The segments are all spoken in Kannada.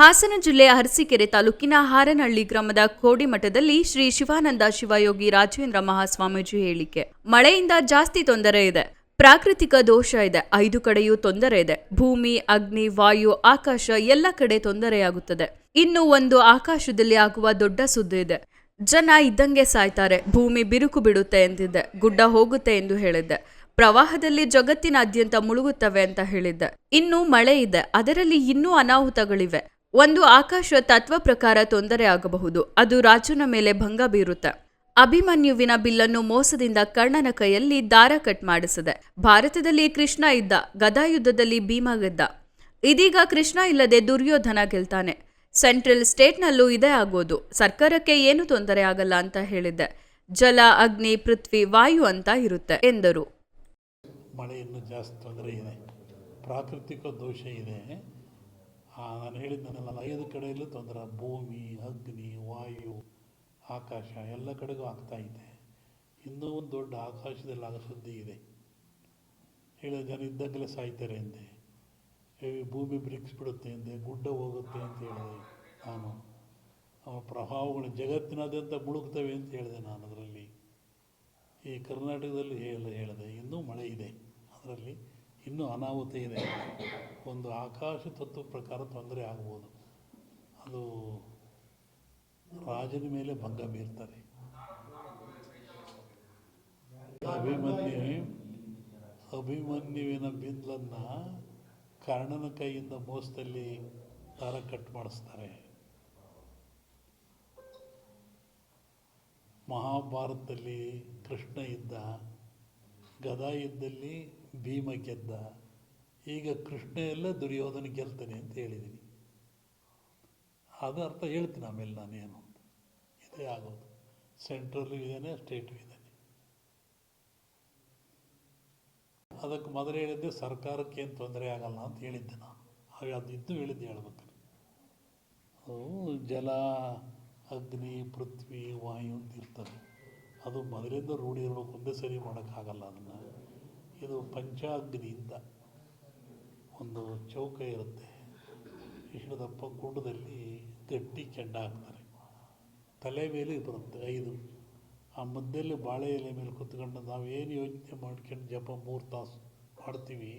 ಹಾಸನ ಜಿಲ್ಲೆಯ ಅರಸೀಕೆರೆ ತಾಲೂಕಿನ ಹಾರನಹಳ್ಳಿ ಗ್ರಾಮದ ಕೋಡಿಮಠದಲ್ಲಿ ಶ್ರೀ ಶಿವಾನಂದ ಶಿವಯೋಗಿ ರಾಜೇಂದ್ರ ಮಹಾಸ್ವಾಮೀಜಿ ಹೇಳಿಕೆ. ಮಳೆಯಿಂದ ಜಾಸ್ತಿ ತೊಂದರೆ ಇದೆ. ಪ್ರಾಕೃತಿಕ ದೋಷ ಇದೆ. 5 ಕಡೆಯೂ ತೊಂದರೆ ಇದೆ. ಭೂಮಿ, ಅಗ್ನಿ, ವಾಯು, ಆಕಾಶ ಎಲ್ಲ ಕಡೆ ತೊಂದರೆಯಾಗುತ್ತದೆ. ಇನ್ನು ಒಂದು ಆಕಾಶದಲ್ಲಿ ಆಗುವ ದೊಡ್ಡ ಸುದ್ದಿ ಇದೆ. ಜನ ಇದ್ದಂಗೆ ಸಾಯ್ತಾರೆ. ಭೂಮಿ ಬಿರುಕು ಬಿಡುತ್ತೆ ಎಂದಿದ್ದೆ. ಗುಡ್ಡ ಹೋಗುತ್ತೆ ಎಂದು ಹೇಳಿದ್ದೆ. ಪ್ರವಾಹದಲ್ಲಿ ಜಗತ್ತಿನಾದ್ಯಂತ ಮುಳುಗುತ್ತವೆ ಅಂತ ಹೇಳಿದ್ದೆ. ಇನ್ನು ಮಳೆ ಇದೆ. ಅದರಲ್ಲಿ ಇನ್ನೂ ಅನಾಹುತಗಳಿವೆ. ಒಂದು ಆಕಾಶ ತತ್ವ ಪ್ರಕಾರ ತೊಂದರೆ ಆಗಬಹುದು. ಅದು ರಾಜನ ಮೇಲೆ ಭಂಗ ಬೀರುತ್ತೆ. ಅಭಿಮನ್ಯುವಿನ ಬಿಲ್ಲನ್ನು ಮೋಸದಿಂದ ಕರ್ಣನ ಕೈಯಲ್ಲಿ ದಾರ ಕಟ್ ಮಾಡಿಸಿದೆ. ಭಾರತದಲ್ಲಿ ಕೃಷ್ಣ ಇದ್ದ. ಗದಾಯುದ್ಧದಲ್ಲಿ ಭೀಮ ಗೆದ್ದ. ಇದೀಗ ಕೃಷ್ಣ ಇಲ್ಲದೆ ದುರ್ಯೋಧನ ಗೆಲ್ತಾನೆ. ಸೆಂಟ್ರಲ್ ಸ್ಟೇಟ್ನಲ್ಲೂ ಇದೇ ಆಗೋದು. ಸರ್ಕಾರಕ್ಕೆ ಏನು ತೊಂದರೆ ಆಗಲ್ಲ ಅಂತ ಹೇಳಿದ್ದೆ. ಜಲ, ಅಗ್ನಿ, ಪೃಥ್ವಿ, ವಾಯು ಅಂತ ಇರುತ್ತೆ ಎಂದರು. ಮಳೆಯನ್ನು ಜಾಸ್ತಿ ತೊಂದರೆ ಇದೆ. ಪ್ರಾಕೃತಿಕ ದೋಷ ಇದೆ. ನಾನು ಹೇಳಿದ್ದನ್ನೆಲ್ಲ 5 ಕಡೆಯಲ್ಲೂ ತೊಂದರೆ. ಭೂಮಿ, ಅಗ್ನಿ, ವಾಯು, ಆಕಾಶ ಎಲ್ಲ ಕಡೆಗೂ ಆಗ್ತಾ ಇದೆ. ಇನ್ನೂ ಒಂದು ದೊಡ್ಡ ಆಕಾಶದಲ್ಲಿ ಆಗೋ ಸುದ್ದಿ ಇದೆ. ಹೇಳಿದ ಜನ ಇದ್ದಾಗಲೇ ಸಾಯ್ತಾರೆ ಅಂದೆ. ಭೂಮಿ ಬಿರುಕಿಸ್ಬಿಡುತ್ತೆ ಅಂದೆ. ಗುಡ್ಡ ಹೋಗುತ್ತೆ ಅಂತ ಹೇಳಿದೆ ನಾನು. ಪ್ರವಾಹಗಳು ಜಗತ್ತಿನಾದ್ಯಂತ ಮುಳುಗ್ತವೆ ಅಂತ ಹೇಳಿದೆ ನಾನು. ಅದರಲ್ಲಿ ಈ ಕರ್ನಾಟಕದಲ್ಲಿ ಹೇಳಿದೆ. ಇನ್ನೂ ಮಳೆ ಇದೆ. ಅದರಲ್ಲಿ ಇನ್ನೂ ಅನಾಹುತ ಇದೆ. ಒಂದು ಆಕಾಶ ತತ್ವ ಪ್ರಕಾರ ತೊಂದರೆ ಆಗ್ಬೋದು. ಅದು ರಾಜನ ಮೇಲೆ ಭಂಗ ಬೀರ್ತಾರೆ. ಅಭಿಮನ್ಯುವಿನ ಬಿಲ್ಲನ್ನು ಕರ್ಣನ ಕೈಯಿಂದ ಮೋಸದಲ್ಲಿ ದಾರ ಕಟ್ ಮಾಡಿಸ್ತಾರೆ. ಮಹಾಭಾರತದಲ್ಲಿ ಕೃಷ್ಣ ಇದ್ದ. ಗದಾಯುದ್ಧದಲ್ಲಿ ಭೀಮ ಗೆದ್ದ. ಈಗ ಕೃಷ್ಣ ಎಲ್ಲ ದುರ್ಯೋಧನ ಗೆಲ್ತಾನೆ ಅಂತ ಹೇಳಿದ್ದೀನಿ. ಅದು ಅರ್ಥ ಹೇಳ್ತೀನಿ ಆಮೇಲೆ ನಾನೇನು ಅಂತ. ಇದೇ ಆಗೋದು. ಸೆಂಟ್ರಲ್ಲೂ ಇದ್ದಾನೆ, ಸ್ಟೇಟು ಇದ್ದಾನೆ. ಅದಕ್ಕೆ ಮೊದಲು ಹೇಳಿದ್ದೆ ಸರ್ಕಾರಕ್ಕೆ ಏನು ತೊಂದರೆ ಆಗಲ್ಲ ಅಂತ ಹೇಳಿದ್ದೆ ನಾನು. ಅದು ಇದ್ದು ಹೇಳಿದ್ದೆ ಹೇಳ್ಬೇಕಾದ್ರೆ. ಜಲ, ಅಗ್ನಿ, ಪೃಥ್ವಿ, ವಾಯು ಅಂತ ಇರ್ತದೆ. ಅದು ಮೊದಲಿಂದ ರೂಢಿ ಇರಬೇಕು. ಒಂದೇ ಸರಿ ಮಾಡೋಕ್ಕಾಗಲ್ಲ ಅದನ್ನು. ಇದು ಪಂಚಾಗ್ನಿ ಅಂತ ಒಂದು ಚೌಕ ಇರುತ್ತೆ. ಇಷ್ಟದಪ್ಪ ಗುಡ್ಡದಲ್ಲಿ ಗಟ್ಟಿ ಕೆಂಡ ಹಾಕ್ತಾರೆ. ತಲೆ ಮೇಲೆ ಬರುತ್ತೆ 5. ಆ ಮಧ್ಯದಲ್ಲಿ ಬಾಳೆ ಎಲೆ ಮೇಲೆ ಕೂತ್ಕೊಂಡು ನಾವೇನು ಯೋಚನೆ ಮಾಡ್ಕೊಂಡು ಜಪ 3 ತಾಸು ಮಾಡ್ತೀವಿ,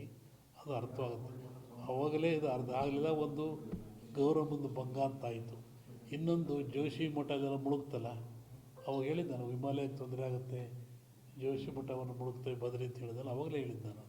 ಅದು ಅರ್ಥವಾಗುತ್ತೆ. ಅವಾಗಲೇ ಇದು ಅರ್ಧ ಆಗಲಿಲ್ಲ. ಒಂದು ಗೌರವದ ಭಂಗ ಅಂತ ಆಯಿತು. ಇನ್ನೊಂದು ಜೋಶಿ ಮಠ ಅದೆಲ್ಲ ಮುಳುಗ್ತಲ್ಲ. ಅವಾಗ ಹೇಳಿದ್ದೆ ನಾನು, ಹಿಮಾಲಯಕ್ಕೆ ತೊಂದರೆ ಆಗುತ್ತೆ, ಜೋಶಿ ಮಠವನ್ನು ಮುಳುಗ್ತೇವೆ ಬದಲಿ ಅಂತ ಹೇಳಿದಲ್ಲ. ಅವಾಗಲೇ ಹೇಳಿದ್ದೆ ನಾನು.